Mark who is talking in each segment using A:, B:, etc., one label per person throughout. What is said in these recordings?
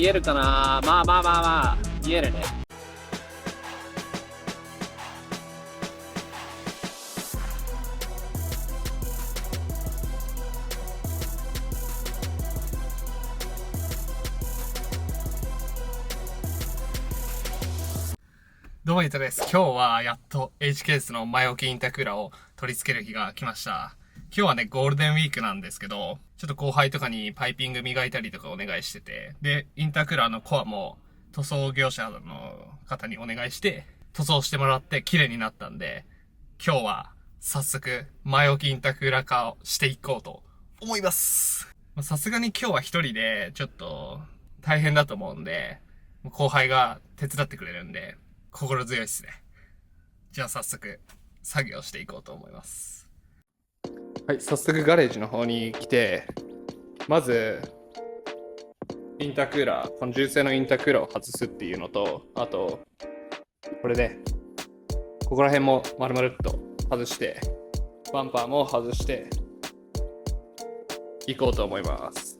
A: えるかな。まあまあまあまあ見えるね。
B: どうも、ゆとです。今日はやっと H ケースの前置きインタークーラーを取り付ける日が来ました。今日はね、ゴールデンウィークなんですけど、ちょっと後輩とかにパイピング磨いたりとかお願いしてて、で、インタークーラーのコアも塗装業者の方にお願いして、塗装してもらって綺麗になったんで、今日は早速前置きインタークーラー化をしていこうと思います。さすがに今日は一人でちょっと大変だと思うんで、後輩が手伝ってくれるんで、心強いっすね。じゃあ早速作業していこうと思います。はい、早速ガレージの方に来て、まずインタークーラー、この純正のインタークーラーを外すっていうのと、あとこれでここら辺も丸々っと外して、バンパーも外していこうと思います。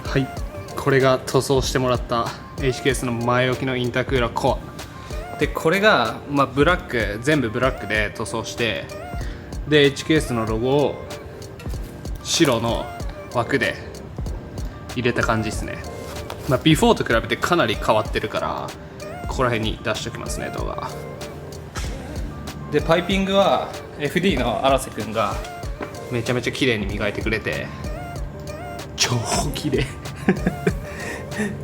B: はい、これが塗装してもらった H ケースの前置きのインタークーラーコアで、これが、ブラック、全部ブラックで塗装して、で H ケースのロゴを白の枠で入れた感じですね。ビフォーと比べてかなり変わってるから、ここら辺に出しておきますね、動画で。パイピングは FD の荒瀬くんがめちゃめちゃ綺麗に磨いてくれて、超綺麗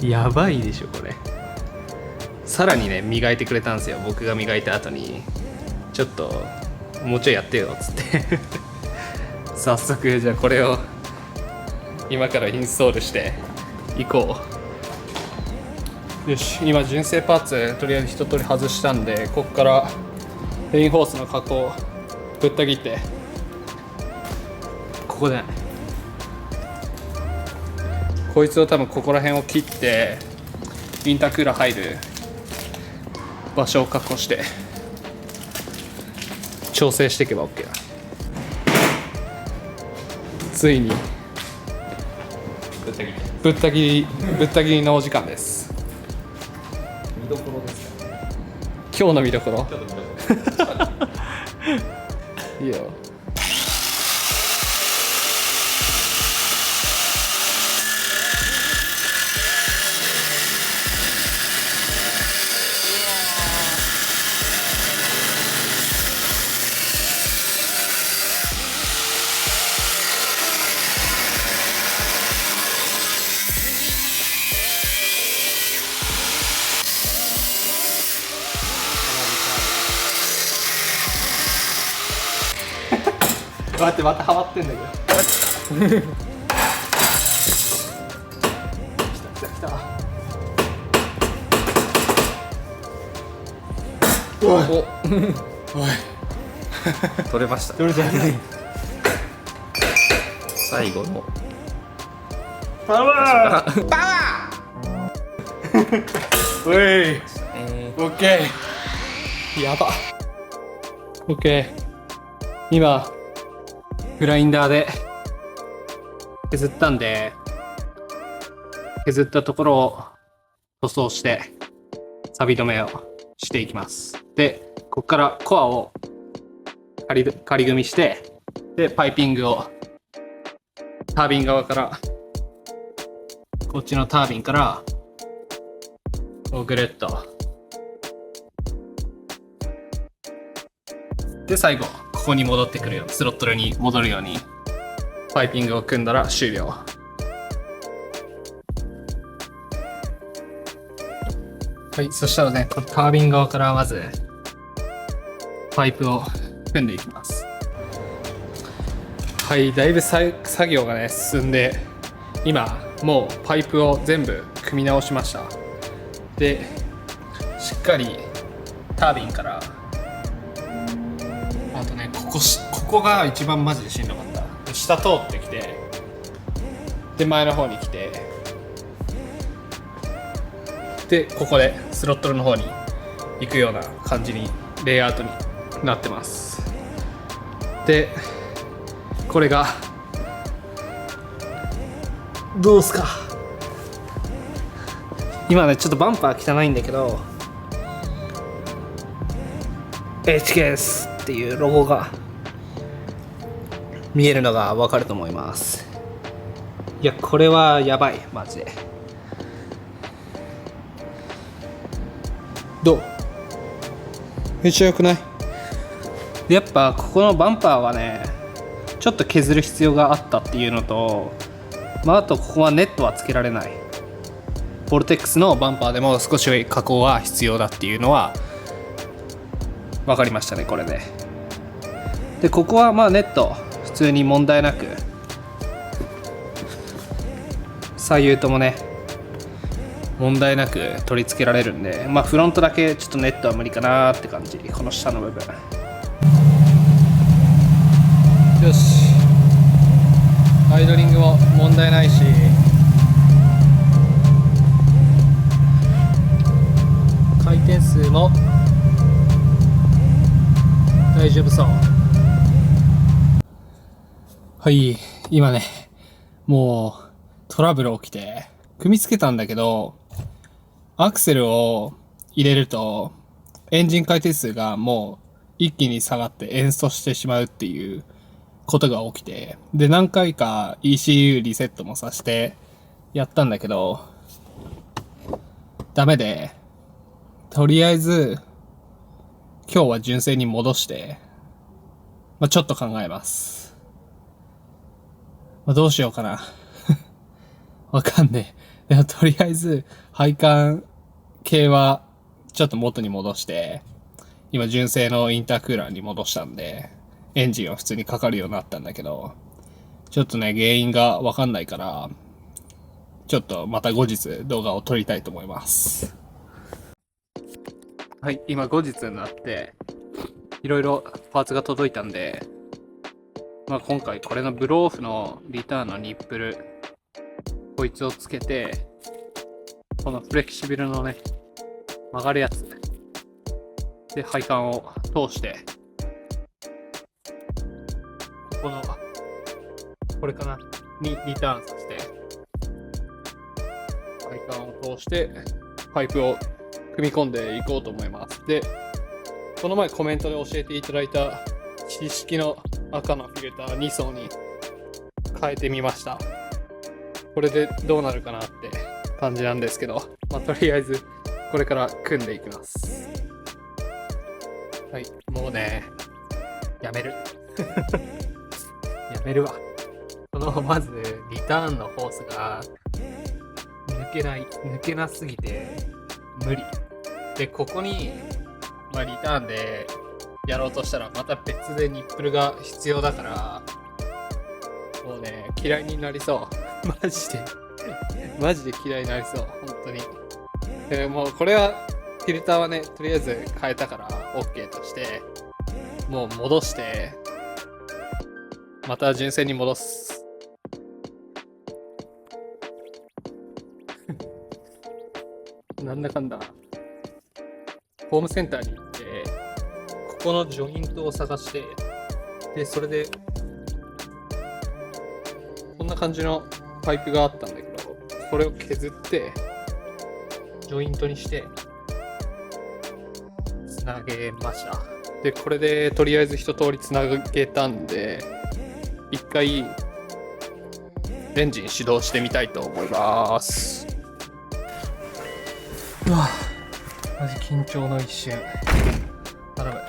B: やばいでしょこれ。さらにね磨いてくれたんですよ。僕が磨いた後にちょっともうちょいやってよっつって早速じゃあこれを今からインストールしていこう。よし、今純正パーツとりあえず一通り外したんで、ここからレインホースの加工をぶった切って、ここでこいつを多分ここら辺を切ってインタークーラー入る場所を確保して調整していけば OK だ。ついにぶった切りのお時間です。
C: 見どころですか。
B: 今日の見どころいいよ。待って、またハマってんだけど来た来た。おいおい
C: 取れました。
B: どれじゃない
C: 最後の
B: パワー
C: パワ
B: おい
C: ー。
B: オッケー。やばオッケー。今グラインダーで削ったんで、削ったところを塗装して錆止めをしていきます。でここからコアを仮組みして、でパイピングをタービン側から、こっちのタービンからこうぐるっと、で最後ここに戻ってくるように、スロットルに戻るようにパイピングを組んだら終了。はい、そしたらね、タービン側からまずパイプを組んでいきます。はい、だいぶ作業がね進んで、今もうパイプを全部組み直しました。でしっかりタービンから、あとねここが一番マジでしんどかった。下通ってきて、で前の方に来て、でここでスロットルの方に行くような感じにレイアウトになってます。でこれがどうすか今ねちょっとバンパー汚いんだけど HKS っていうロゴが見えるのが分かると思います。いやこれはやばいマジで。どう？めっちゃ良くない？でやっぱここのバンパーはねちょっと削る必要があったっていうのと、あとここはネットはつけられない。ボルテックスのバンパーでも少し加工は必要だっていうのは分かりましたねこれで。でここはネット普通に問題なく左右ともね問題なく取り付けられるんで、フロントだけちょっとネットは無理かなって感じ。この下の部分よし、アイドリングも問題ないし、回転数も大丈夫そう。はい、今ねもうトラブル起きて組み付けたんだけど、アクセルを入れるとエンジン回転数がもう一気に下がってエンストしてしまうっていうことが起きて、で何回か ECU リセットもさせてやったんだけどダメで、とりあえず今日は純正に戻して、ちょっと考えます。どうしようかなわかんねえ。でもとりあえず配管系はちょっと元に戻して、今純正のインタークーラーに戻したんでエンジンは普通にかかるようになったんだけど、ちょっとね原因がわかんないから、ちょっとまた後日動画を撮りたいと思います。はい、今後日になっていろいろパーツが届いたんで、今回これのブローオフのリターンのニップルこいつをつけて、このフレキシビルのね曲がるやつで配管を通して、このこれかなにリターンさせて、配管を通してパイプを組み込んでいこうと思います。でこの前コメントで教えていただいた知識の赤のフィルター2層に変えてみました。これでどうなるかなって感じなんですけど、とりあえずこれから組んでいきます。はい、もうねやめるやめるわ。このまずリターンのホースが抜けなすぎて無理で、ここにリターンでやろうとしたらまた別でニップルが必要だから、もうね嫌いになりそうマジで嫌いになりそう本当に。でもうこれはフィルターはねとりあえず変えたから OK として、もう戻してまた純正に戻すなんだかんだホームセンターに行ってここのジョイントを探して、でそれでこんな感じのパイプがあったんだけど、それを削ってジョイントにしてつなげました。でこれでとりあえず一通りつなげたんで、一回エンジン始動してみたいと思います。うわマジ緊張の一瞬。頼む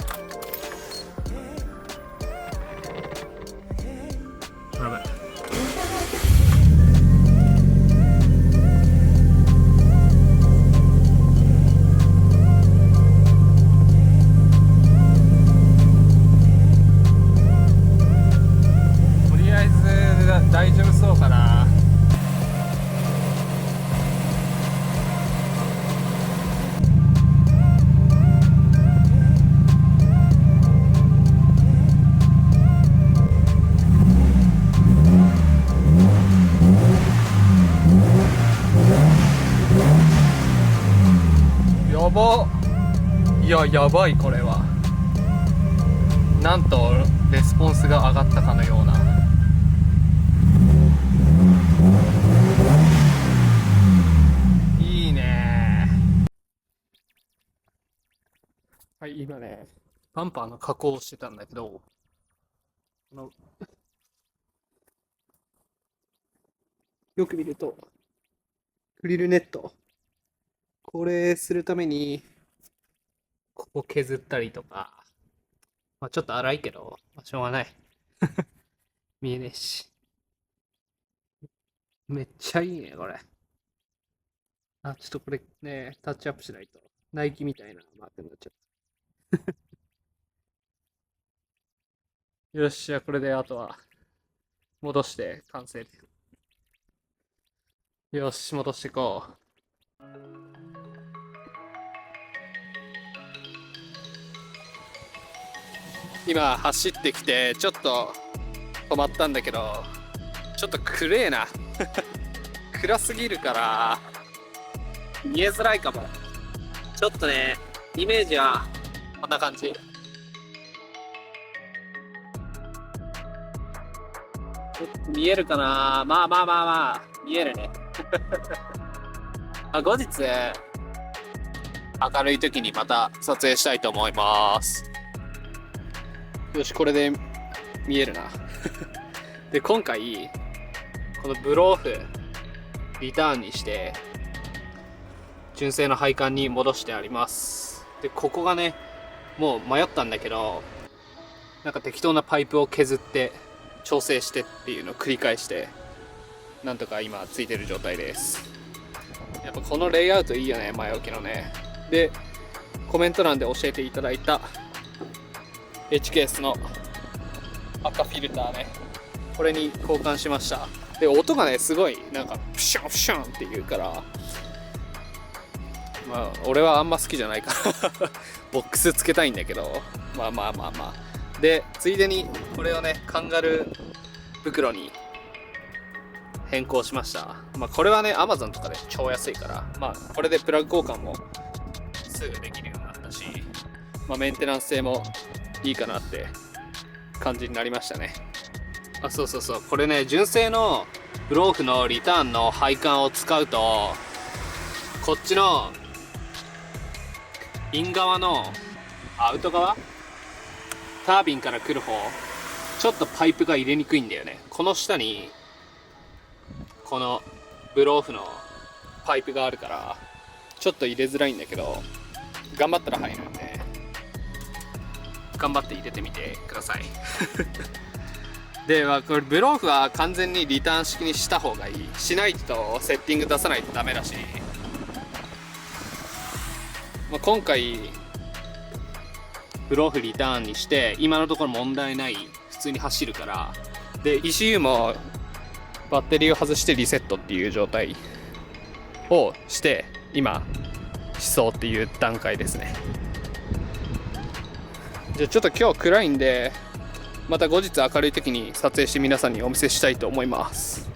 B: 頼む。とりあえず大丈夫そうかな。やばい。これはなんとレスポンスが上がったかのような。いいねはい、今ね、バンパーの加工をしてたんだけど、よく見ると、グリルネット。これするために、ここ削ったりとか、ちょっと荒いけど、しょうがない。見えねえし。めっちゃいいね、これ。ちょっとこれね、タッチアップしないと。ナイキみたいなマークになっちゃった。よし、じゃあこれであとは、戻して完成。よし、戻していこう。今走ってきてちょっと止まったんだけど、ちょっと暗えな暗すぎるから見えづらいかも。ちょっとね、イメージはこんな感じ。見えるかな。まあ見えるね後日明るい時にまた撮影したいと思います。よし、これで見えるなで、今回このブローフリターンにして純正の配管に戻してあります。で、ここがね、もう迷ったんだけど、なんか適当なパイプを削って調整してっていうのを繰り返して、なんとか今ついてる状態です。やっぱこのレイアウトいいよね、前置きのね。で、コメント欄で教えていただいた H ケースの赤フィルターね、これに交換しました。で、音がね、すごいなんかプシュンプシュンって言うから、俺はあんま好きじゃないからボックスつけたいんだけど、まあで、ついでにこれをね、カンガルー袋に変更しました。これはね、 Amazon とかで超安いから、これでプラグ交換もすぐできるようになったし、メンテナンス性もいいかなって感じになりましたね。そう、これね、純正のブローフのリターンの配管を使うと、こっちのイン側のアウト側、タービンから来る方、ちょっとパイプが入れにくいんだよね。この下にこのブローフのパイプがあるからちょっと入れづらいんだけど、頑張ったら入るんで頑張って入れてみてくださいで、これブローフは完全にリターン式にした方がいい。しないとセッティング出さないとダメだし、今回ブローフリターンにして今のところ問題ない、普通に走るから。で、 ECU もバッテリーを外してリセットっていう状態をして今しそうっていう段階ですね。じゃあちょっと今日暗いんで、また後日明るい時に撮影して皆さんにお見せしたいと思います。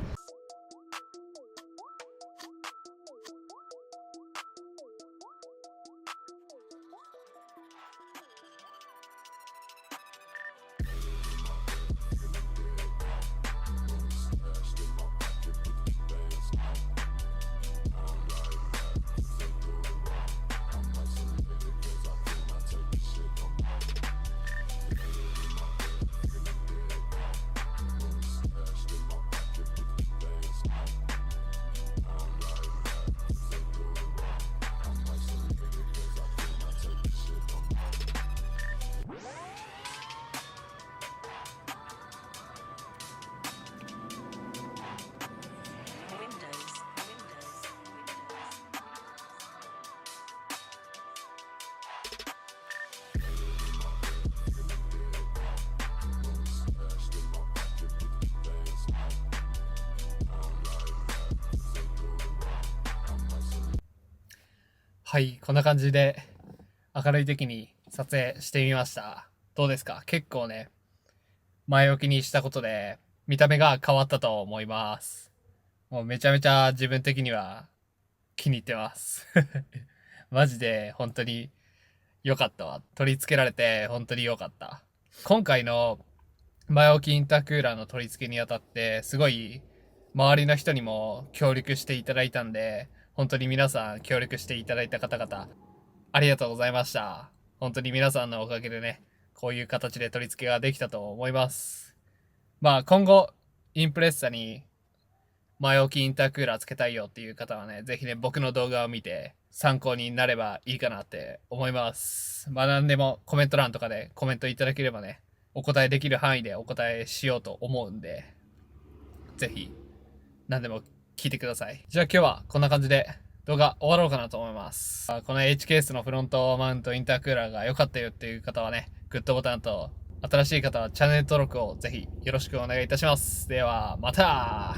B: はい、こんな感じで明るい時に撮影してみました。どうですか？結構ね、前置きにしたことで見た目が変わったと思います。もうめちゃめちゃ自分的には気に入ってますマジで本当に良かったわ。取り付けられて本当に良かった。今回の前置きインタークーラーの取り付けにあたってすごい周りの人にも協力していただいたんで、本当に皆さん協力していただいた方々ありがとうございました。本当に皆さんのおかげでね、こういう形で取り付けができたと思います。まあ今後、インプレッサに前置きインタークーラーつけたいよっていう方はね、ぜひね、僕の動画を見て参考になればいいかなって思います。まあ何でもコメント欄とかでコメントいただければね、お答えできる範囲でお答えしようと思うんで、ぜひ何でも聞いてください。じゃあ今日はこんな感じで動画終わろうかなと思います。この H ケースのフロントマウントインタークーラーが良かったよっていう方はね、グッドボタンと、新しい方はチャンネル登録をぜひよろしくお願いいたします。では、また